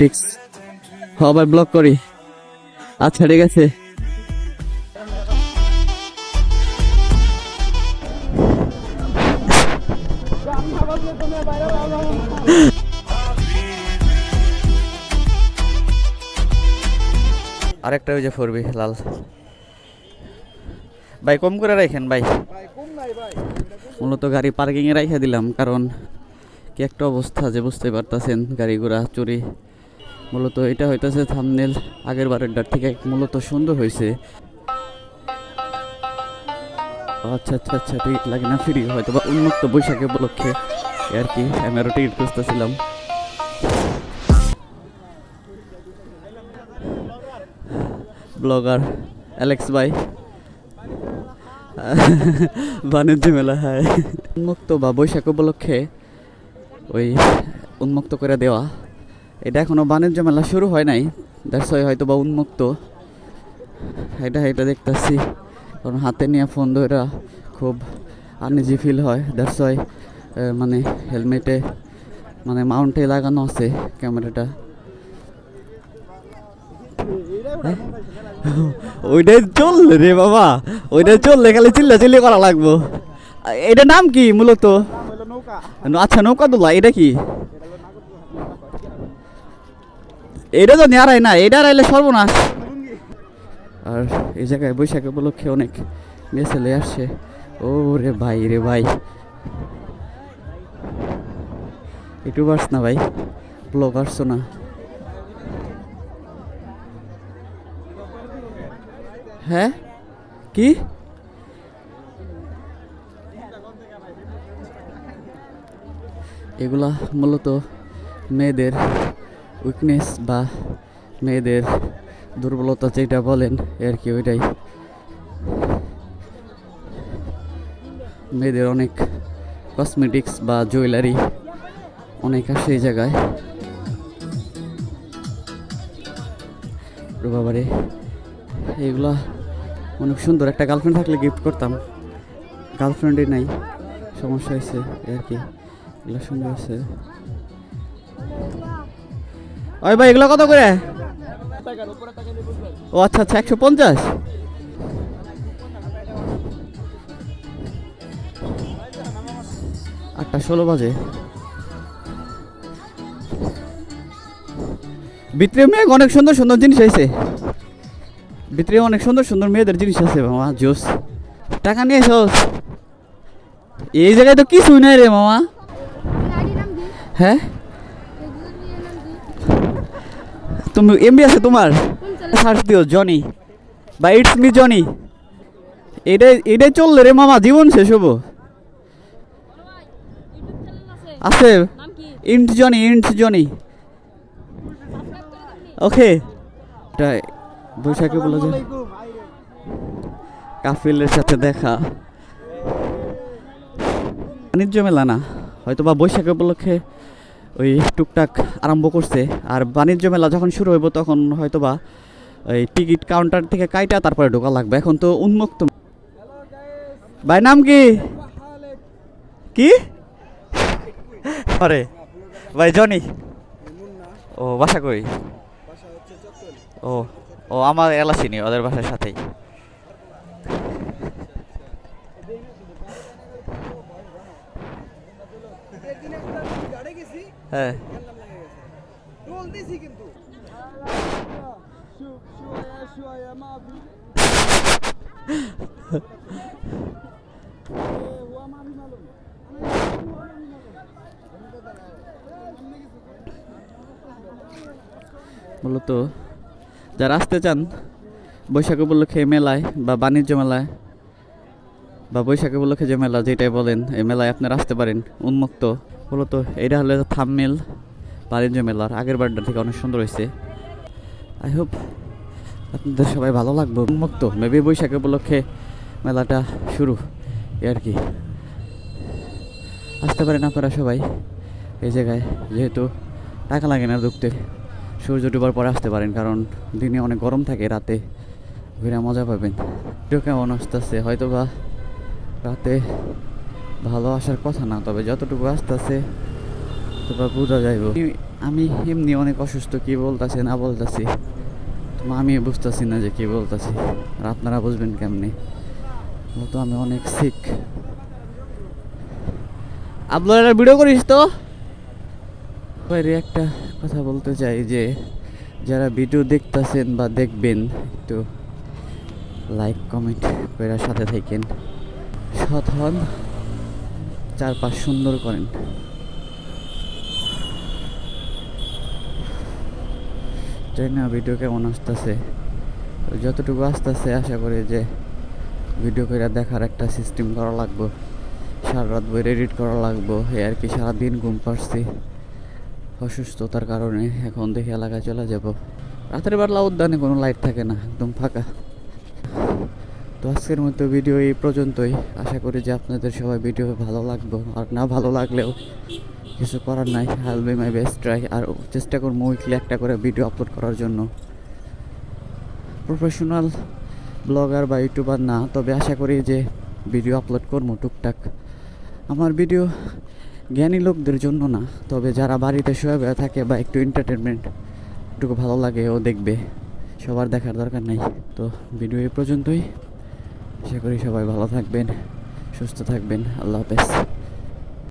ঠিক ভাই ব্লক করি। আচ্ছা ঠিক আছে। আরেকটা ওই যে ফোরবি লাল ভাই কম করে রাখেন ভাই, মূলত গাড়ি পার্কিং এ রাখা দিলাম কারণ কি একটা অবস্থা যে বুঝতে পারতেছেন, গাড়ি ঘোড়া চুরি। মূলত এটা হইতেছে থাম্বনেল আগের বারেরটার থেকে মূলত সুন্দর হয়েছে। আচ্ছা আচ্ছা আচ্ছা, টিকিট লাগে না, ফ্রি হয়তো বা উন্মুক্ত বৈশাখে উপলক্ষে আর কি। আমি আরো টিকিট খুঁজতেছিলাম। ব্লগার অ্যালেক্স ভাই বাণিজ্য মেলা, হ্যাঁ উন্মুক্ত বা বৈশাখ উপলক্ষে ওই উন্মুক্ত করে দেওয়া। এটা এখনো বাণিজ্য মেলা শুরু হয় নাই, দ্যাটস ওয়াই হয়তো বা উন্মুক্ত। এটা দেখতেছি কারণ হাতে নিয়ে ফোন ধরা খুব আনইজি ফিল হয়, দ্যাটস ওয়াই মানে হেলমেটে মানে মাউন্টে লাগানো আছে ক্যামেরাটা। ওইটাই চললে রে বাবা, ওইটাই চললে খালি চিল্লি করা লাগবো। এটার নাম কি মূলত? আচ্ছা নৌকা দোলা, এটা কি? এটা তো নেয়ারাই না, এটা রাইলে সর্বনাশ। আর এই জায়গায় বৈশাখ উপলক্ষে অনেক মেয়ে ছেলে আসছে। ও রে ভাই ইউটিউবার্স না ভাই, ব্লগার্স না। হ্যাঁ কি এগুলা মূলত মেয়েদের উইকনেস বা মেয়েদের দুর্বলতা যেটা বলেন আর কি, ওইটাই। মেয়েদের অনেক কসমেটিক্স বা জুয়েলারি অনেক আসে এই জায়গায়। বাবারে এগুলা অনেক সুন্দর, একটা গার্লফ্রেন্ড থাকলে গিফট করতাম, গার্লফ্রেন্ডই নাই, সমস্যা হয়েছে আর কি। এগুলো সুন্দর আছে। ওই ভাই এগুলো কত করে? ও আচ্ছা আচ্ছা 150। 8:16 বাজে। ভিতরে মেয়ে অনেক সুন্দর সুন্দর জিনিস আছে, ভিতরে অনেক সুন্দর সুন্দর মেয়েদের জিনিস আছে মামা, জোস। টাকা নিয়ে এসো, এই জায়গায় তো কিছুই নাই রে মামা। হ্যাঁ তুমি এমবি আছে তোমার? সার্চ দিও জনি বা ইটস মি জনি, এটাই চললে রে মামা, জীবন শেষ হবো। আছে ইন্ট জনি ওকে। বৈশাখে বলে যে কাফিলের সাথে দেখা। বাণিজ্য মেলা না, হয়তো বা বৈশাখ উপলক্ষে ওই টুকটাক আরম্ভ করছে। আর বাণিজ্য মেলা যখন শুরু হইব তখন হয়তো বা ওই টিকিট কাউন্টার থেকে কাইটা তারপরে ঢোকা লাগবে। এখন তো উন্মুক্ত। ভাই নাম কি কি? আরে ভাই জনি। ও বাসা কই? ও ও আমার এলাচিনি, ওদের বাসার সাথেই। হ্যাঁ মূলত যারা আসতে চান বৈশাখ উপলক্ষে মেলায় বা বাণিজ্য মেলায় বা বৈশাখ উপলক্ষে যে মেলা যেটাই বলেন, এই মেলায় আপনারা আসতে পারেন উন্মুক্ত। মূলত এটা হলে থাম্বনেল বাণিজ্য মেলার আগের বারটা থেকে অনেক সুন্দর হয়েছে। আই হোপ আপনাদের সবাই ভালো লাগবে। উন্মুক্ত মেবি বৈশাখ উপলক্ষে মেলাটা শুরু আর কি। আসতে পারেন আপনারা সবাই এই জায়গায়, যেহেতু টাকা লাগে না ঢুকতে। সূর্য ডুবার পরে আসতে পারেন কারণ দিনে অনেক গরম থাকে, রাতে ঘুরে মজা পাবেন। একটু কেমন আসতেছে, হয়তো বা রাতে ভালো আসার কথা না, তবে যতটুকু আসতেছে তারপর বোঝা যাইব। আমি এমনি অনেক অসুস্থ, কি বলতাছি না বলতাছি তো আমি বুঝতেছি না যে কি বলতাছি, আর আপনারা বুঝবেন কেমনি, তো আমি অনেক সিক। আপনারা ভিডিও করিস তো বাইরে একটা কথা বলতে চাই যে যারা ভিডিও দেখতেছেন বা দেখবেন একটু লাইক কমেন্ট করে সাথে থাকেন, সৎ হন, চারপাশ সুন্দর করেন। জানি না ভিডিও কেমন আসতেছে, যতটুকু আসতেছে আশা করি যে ভিডিও করে দেখার একটা সিস্টেম করা লাগবো, সারা রাত বই এডিট করা লাগবো, এই আর কি। সারাদিন ঘুম পাড়ছি অসুস্থতার কারণে, এখন দেখে এলাকায় চলে যাব। রাতের বেলা উদ্যানে কোনো লাইট থাকে না, একদম ফাঁকা। তো আজকের মতো ভিডিও এই পর্যন্তই। আশা করি যে আপনাদের সবাই ভিডিও ভালো লাগবে, আর না ভালো লাগলেও কিছু করার নাই, I will be my best try. আর চেষ্টা করবো উইকলি একটা করে ভিডিও আপলোড করার জন্য। প্রফেশনাল ব্লগার বা ইউটিউবার না, তবে আশা করি যে ভিডিও আপলোড করবো টুকটাক। আমার ভিডিও জ্ঞানী লোকদের জন্য না, তবে যারা বাড়িতে শুয়ে থাকে বা একটু এন্টারটেনমেন্ট একটু ভালো লাগে ও দেখবে, সবার দেখার দরকার নাই। তো ভিডিও এই পর্যন্তই। আশা করি সবাই ভালো থাকবেন, সুস্থ থাকবেন। আল্লাহ হাফেজ।